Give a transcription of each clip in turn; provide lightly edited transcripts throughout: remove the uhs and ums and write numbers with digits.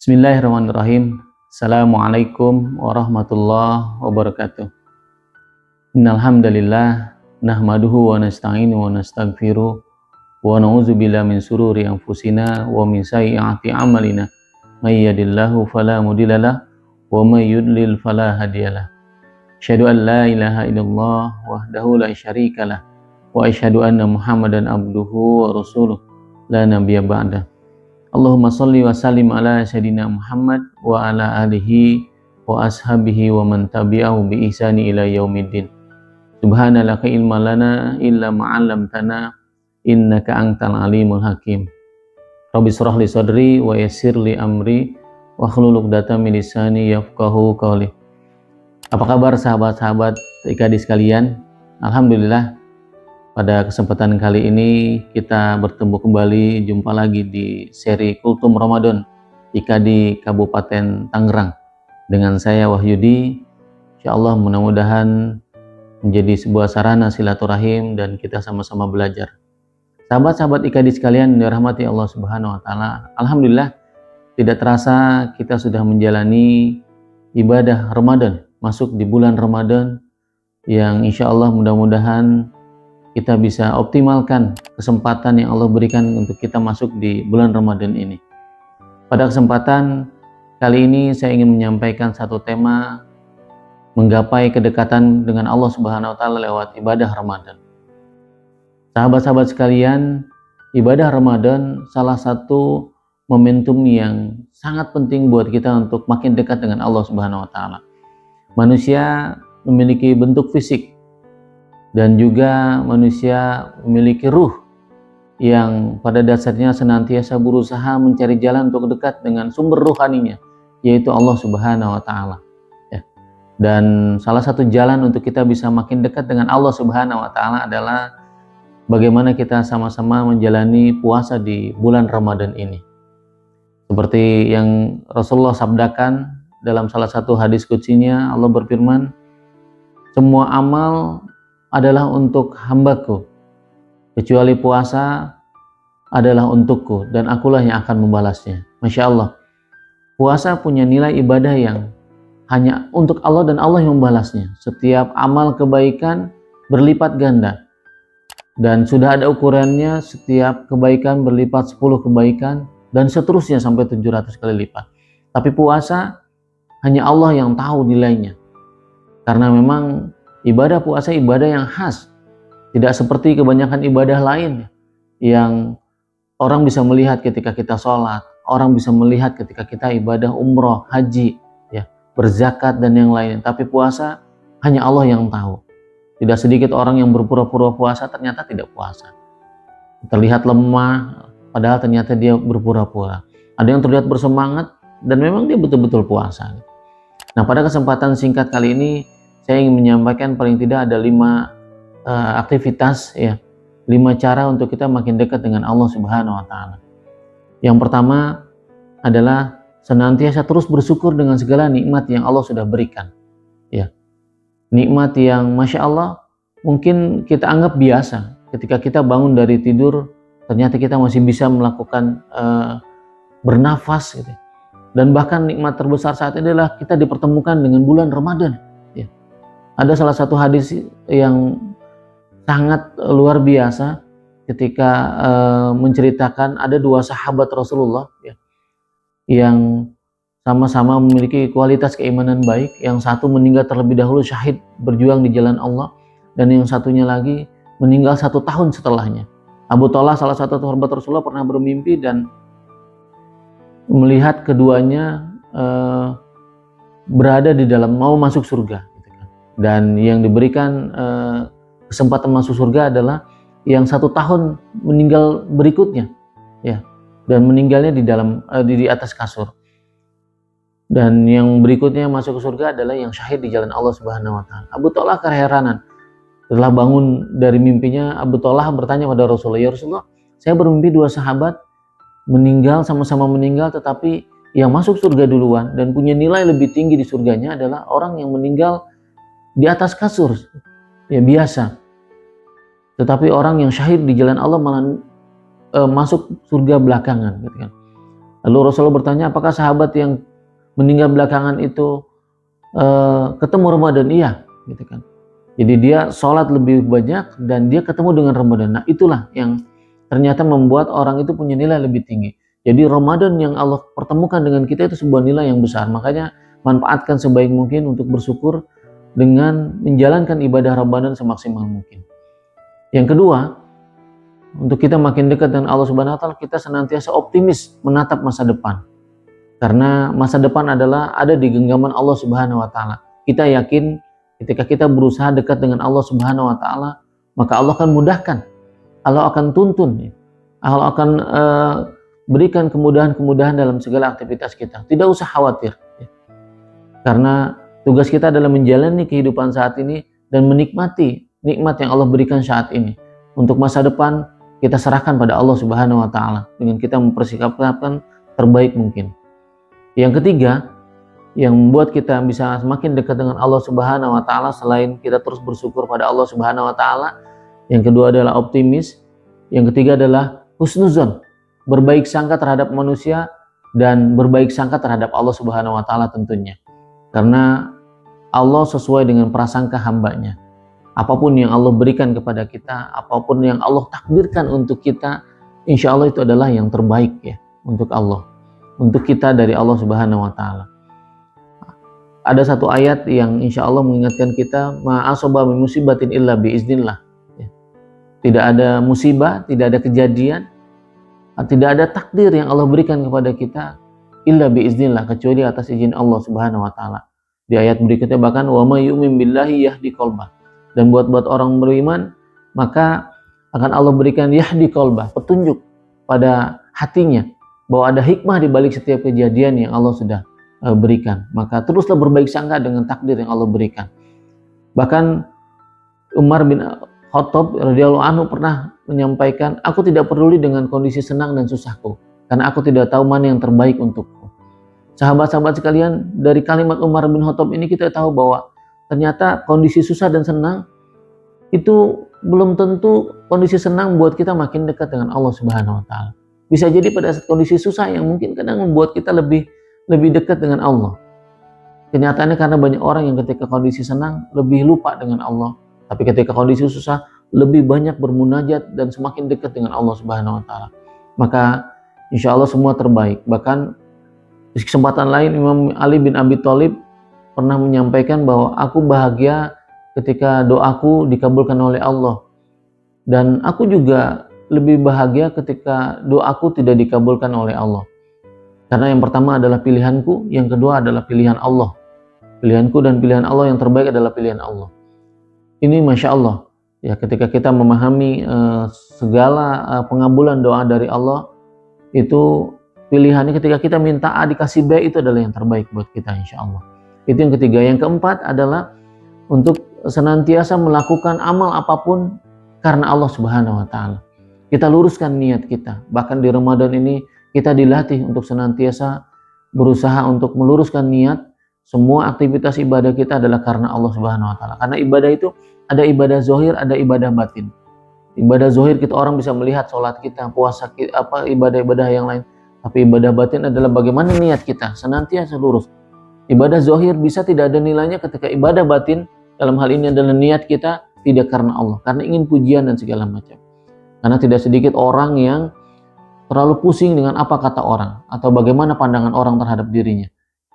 Bismillahirrahmanirrahim. Assalamualaikum warahmatullahi wabarakatuh. Innal hamdalillah nahmaduhu wa nasta'inu wa nastaghfiruh wa na'udzubillahi min sururi anfusina wa min sayyiati a'malina. May yahdihillahu fala mudhillalah wa may yudlil fala hadiyalah. Asyhadu an la ilaha illallah wahdahu la syarikalah wa asyhadu anna Muhammadan abduhu wa rasuluh la nabiyya ba'dah. Allahumma sholli wa sallim ala sayyidina Muhammad wa ala alihi wa ashabihi wa man tabi'ahu bi ihsani ila yaumiddin. Subhanalaka ilma lana illa ma 'allamtana innaka antal alimul hakim. Rabbi shrah li sadri wa yassir li amri wa hlul 'uqdatam min lisani yafqahu qawli. Apa kabar sahabat-sahabat IKD sekalian? Alhamdulillah, pada kesempatan kali ini kita bertemu kembali, jumpa lagi di seri Kultum Ramadan IKD Kabupaten Tangerang dengan saya Wahyudi. Insyaallah mudah-mudahan menjadi sebuah sarana silaturahim dan kita sama-sama belajar. Sahabat-sahabat IKD sekalian dirahmati Allah Subhanahu wa taala. Alhamdulillah, tidak terasa kita sudah menjalani ibadah Ramadan, masuk di bulan Ramadan yang insyaallah mudah-mudahan kita bisa optimalkan kesempatan yang Allah berikan untuk kita masuk di bulan Ramadan ini. Pada kesempatan kali ini saya ingin menyampaikan satu tema, menggapai kedekatan dengan Allah Subhanahu wa taala lewat ibadah Ramadan. Sahabat-sahabat sekalian, ibadah Ramadan salah satu momentum yang sangat penting buat kita untuk makin dekat dengan Allah Subhanahu wa taala. Manusia memiliki bentuk fisik dan juga manusia memiliki ruh yang pada dasarnya senantiasa berusaha mencari jalan untuk dekat dengan sumber ruhaninya, yaitu Allah Subhanahu wa taala. Dan salah satu jalan untuk kita bisa makin dekat dengan Allah Subhanahu wa taala adalah bagaimana kita sama-sama menjalani puasa di bulan Ramadan ini. Seperti yang Rasulullah sabdakan dalam salah satu hadis qudsinya, Allah berfirman, semua amal adalah untuk hambaku, kecuali puasa adalah untukku dan akulah yang akan membalasnya. Masya Allah, puasa punya nilai ibadah yang hanya untuk Allah dan Allah yang membalasnya. Setiap amal kebaikan berlipat ganda dan sudah ada ukurannya, setiap kebaikan berlipat 10 kebaikan dan seterusnya sampai 700 kali lipat. Tapi puasa hanya Allah yang tahu nilainya, karena memang ibadah puasa ibadah yang khas, tidak seperti kebanyakan ibadah lain yang orang bisa melihat ketika kita sholat, orang bisa melihat ketika kita ibadah umroh, haji, berzakat dan yang lain. Tapi puasa hanya Allah yang tahu. Tidak sedikit orang yang berpura-pura puasa ternyata tidak puasa. Terlihat lemah, padahal ternyata dia berpura-pura. Ada yang terlihat bersemangat dan memang dia betul-betul puasa. Nah, pada kesempatan singkat kali ini saya ingin menyampaikan paling tidak ada 5 aktivitas, 5 cara untuk kita makin dekat dengan Allah Subhanahu wa taala. Yang pertama adalah senantiasa terus bersyukur dengan segala nikmat yang Allah sudah berikan. Nikmat yang Masya Allah mungkin kita anggap biasa. Ketika kita bangun dari tidur, ternyata kita masih bisa melakukan bernafas gitu. Dan bahkan nikmat terbesar saat ini adalah kita dipertemukan dengan bulan Ramadan. Ada salah satu hadis yang sangat luar biasa ketika menceritakan ada 2 sahabat Rasulullah yang sama-sama memiliki kualitas keimanan baik. Yang satu meninggal terlebih dahulu syahid berjuang di jalan Allah, dan yang satunya lagi meninggal 1 tahun setelahnya. Abu Talha, salah satu sahabat Rasulullah, pernah bermimpi dan melihat keduanya berada di dalam mau masuk surga. Dan yang diberikan kesempatan masuk surga adalah yang 1 tahun meninggal berikutnya, dan meninggalnya di atas kasur. Dan yang berikutnya masuk ke surga adalah yang syahid di jalan Allah Subhanahu wa taala. Abu Talha keheranan. Setelah bangun dari mimpinya, Abu Talha bertanya pada Rasulullah, "Ya Rasulullah, saya bermimpi 2 sahabat meninggal, sama-sama meninggal, tetapi yang masuk surga duluan dan punya nilai lebih tinggi di surganya adalah orang yang meninggal di atas kasur biasa, tetapi orang yang syahid di jalan Allah malah masuk surga belakangan." Lalu Rasulullah bertanya, apakah sahabat yang meninggal belakangan itu ketemu Ramadan? Iya, gitu kan. Jadi dia sholat lebih banyak dan dia ketemu dengan Ramadan. Nah, itulah yang ternyata membuat orang itu punya nilai lebih tinggi. Jadi Ramadan yang Allah pertemukan dengan kita itu sebuah nilai yang besar. Makanya manfaatkan sebaik mungkin untuk bersyukur dengan menjalankan ibadah Ramadan semaksimal mungkin. Yang kedua, untuk kita makin dekat dengan Allah Subhanahu wa taala, kita senantiasa optimis menatap masa depan. Karena masa depan adalah ada di genggaman Allah Subhanahu wa taala. Kita yakin ketika kita berusaha dekat dengan Allah Subhanahu wa taala, maka Allah akan mudahkan. Allah akan tuntun. Allah akan berikan kemudahan-kemudahan dalam segala aktivitas kita. Tidak usah khawatir. Karena tugas kita adalah menjalani kehidupan saat ini dan menikmati nikmat yang Allah berikan saat ini. Untuk masa depan kita serahkan pada Allah Subhanahu wa taala dengan kita mempersiapkan terbaik mungkin. Yang ketiga, yang membuat kita bisa semakin dekat dengan Allah Subhanahu wa taala selain kita terus bersyukur pada Allah Subhanahu wa taala, yang kedua adalah optimis, yang ketiga adalah husnuzon, berbaik sangka terhadap manusia dan berbaik sangka terhadap Allah Subhanahu wa taala tentunya. Karena Allah sesuai dengan prasangka hambanya. Apapun yang Allah berikan kepada kita, apapun yang Allah takdirkan untuk kita, insya Allah itu adalah yang terbaik ya untuk Allah, untuk kita dari Allah Subhanahu wa taala. Ada satu ayat yang insya Allah mengingatkan kita, ma asoba min musibatin illa biiznillah. Tidak ada musibah, tidak ada kejadian, tidak ada takdir yang Allah berikan kepada kita illa biiznillah, kecuali atas izin Allah Subhanahu wa taala. Di ayat berikutnya bahkan wa may yu'min billahi yahdi qalbah. Dan buat orang beriman, maka akan Allah berikan yahdi qalbah, petunjuk pada hatinya, bahwa ada hikmah di balik setiap kejadian yang Allah sudah berikan. Maka teruslah berbaik sangka dengan takdir yang Allah berikan. Bahkan Umar bin Khattab radhiyallahu anhu pernah menyampaikan, aku tidak peduli dengan kondisi senang dan susahku, karena aku tidak tahu mana yang terbaik untukku. Sahabat-sahabat sekalian, dari kalimat Umar bin Khattab ini kita tahu bahwa ternyata kondisi susah dan senang itu belum tentu kondisi senang membuat kita makin dekat dengan Allah Subhanahu wa taala. Bisa jadi pada saat kondisi susah yang mungkin kadang membuat kita lebih dekat dengan Allah. Kenyataannya karena banyak orang yang ketika kondisi senang lebih lupa dengan Allah, tapi ketika kondisi susah lebih banyak bermunajat dan semakin dekat dengan Allah Subhanahu wa taala. Maka insya Allah semua terbaik. Bahkan di kesempatan lain Imam Ali bin Abi Thalib pernah menyampaikan bahwa aku bahagia ketika doaku dikabulkan oleh Allah, dan aku juga lebih bahagia ketika doaku tidak dikabulkan oleh Allah. Karena yang pertama adalah pilihanku, yang kedua adalah pilihan Allah. Pilihanku dan pilihan Allah yang terbaik adalah pilihan Allah. Ini Masya Allah ya, ketika kita memahami segala pengabulan doa dari Allah, itu pilihannya ketika kita minta A dikasih B, itu adalah yang terbaik buat kita insya Allah. Itu yang ketiga. Yang keempat adalah untuk senantiasa melakukan amal apapun karena Allah Subhanahu wa taala. Kita luruskan niat kita. Bahkan di Ramadan ini kita dilatih untuk senantiasa berusaha untuk meluruskan niat. Semua aktivitas ibadah kita adalah karena Allah Subhanahu wa taala. Karena ibadah itu ada ibadah zahir, ada ibadah batin. Ibadah zahir kita orang bisa melihat sholat kita, puasa kita, ibadah-ibadah yang lain. Tapi ibadah batin adalah bagaimana niat kita senantiasa lurus. Ibadah zahir bisa tidak ada nilainya ketika ibadah batin dalam hal ini adalah niat kita tidak karena Allah, karena ingin pujian dan segala macam. Karena tidak sedikit orang yang terlalu pusing dengan apa kata orang atau bagaimana pandangan orang terhadap dirinya.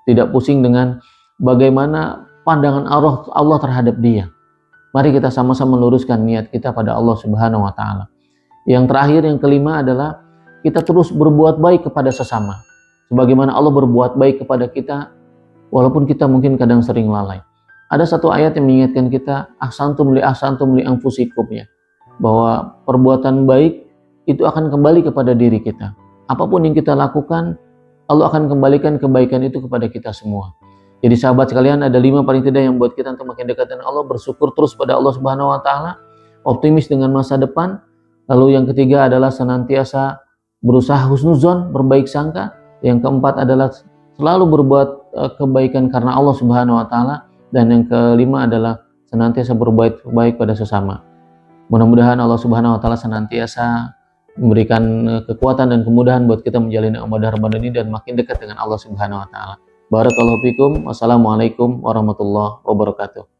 Tidak pusing dengan bagaimana pandangan Allah terhadap dia. Mari kita sama-sama meluruskan niat kita pada Allah Subhanahu wa taala. Yang terakhir, yang kelima adalah kita terus berbuat baik kepada sesama. Sebagaimana Allah berbuat baik kepada kita, walaupun kita mungkin kadang sering lalai. Ada satu ayat yang mengingatkan kita, ahsantum li anfusikum ya, bahwa perbuatan baik itu akan kembali kepada diri kita. Apapun yang kita lakukan, Allah akan kembalikan kebaikan itu kepada kita semua. Jadi sahabat sekalian, ada 5 paling tidak yang buat kita untuk makin dekat dengan Allah. Bersyukur terus pada Allah Subhanahu wa taala, optimis dengan masa depan. Lalu yang ketiga adalah senantiasa berusaha husnuzon, berbaik sangka. Yang keempat adalah selalu berbuat kebaikan karena Allah Subhanahu wa taala, dan yang kelima adalah senantiasa berbuat baik pada sesama. Mudah-mudahan Allah Subhanahu wa taala senantiasa memberikan kekuatan dan kemudahan buat kita menjalani Ramadan ini dan makin dekat dengan Allah Subhanahu wa taala. Barakallahu fikum. Wassalamualaikum warahmatullahi wabarakatuh.